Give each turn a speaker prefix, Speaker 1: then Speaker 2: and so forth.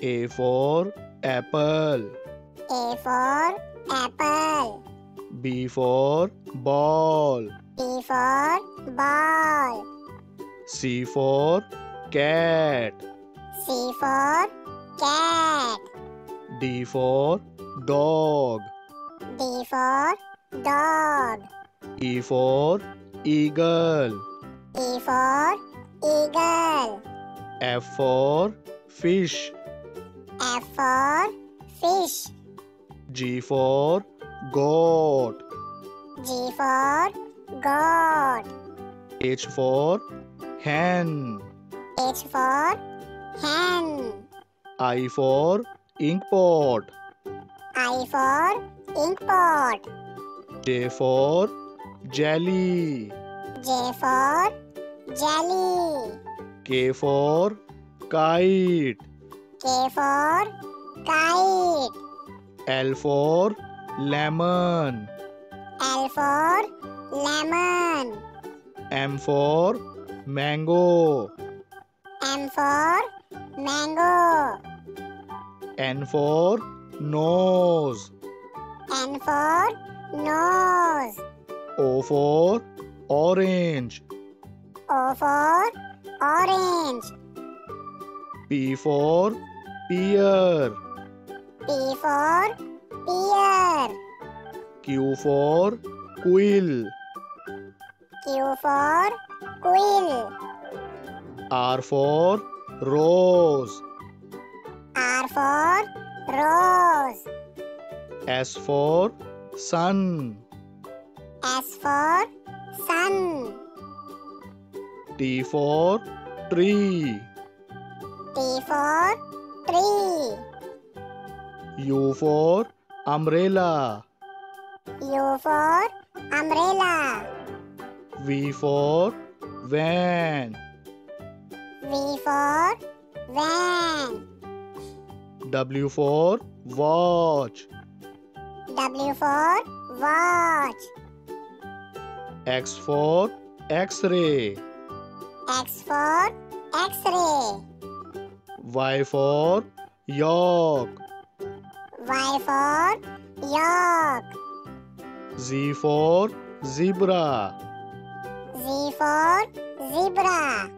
Speaker 1: A for apple.
Speaker 2: A for apple.
Speaker 1: B for ball.
Speaker 2: B for ball.
Speaker 1: C for cat.
Speaker 2: C for cat.
Speaker 1: D for dog.
Speaker 2: D for dog.
Speaker 1: E for eagle.
Speaker 2: E for eagle.
Speaker 1: F for fish.
Speaker 2: F for fish.
Speaker 1: G for goat.
Speaker 2: G for goat.
Speaker 1: H for hen.
Speaker 2: H for hen.
Speaker 1: I for ink pot.
Speaker 2: I for ink pot.
Speaker 1: J for jelly.
Speaker 2: J for jelly.
Speaker 1: K for kite.
Speaker 2: K for kite.
Speaker 1: L for lemon.
Speaker 2: L for lemon.
Speaker 1: M for mango.
Speaker 2: M for mango.
Speaker 1: N for nose.
Speaker 2: N for nose.
Speaker 1: O for orange.
Speaker 2: O for orange.
Speaker 1: P for pear.
Speaker 2: P for pear.
Speaker 1: Q for quill.
Speaker 2: Q for quill.
Speaker 1: R for rose.
Speaker 2: R for rose.
Speaker 1: S for sun.
Speaker 2: S for sun.
Speaker 1: T for tree.
Speaker 2: T for tree.
Speaker 1: U for umbrella.
Speaker 2: U for umbrella.
Speaker 1: V for van.
Speaker 2: V for van.
Speaker 1: W for watch.
Speaker 2: W for watch.
Speaker 1: X for X-ray.
Speaker 2: X for X-ray.
Speaker 1: Y for york.
Speaker 2: Y for york.
Speaker 1: Z for zebra.
Speaker 2: Z for zebra.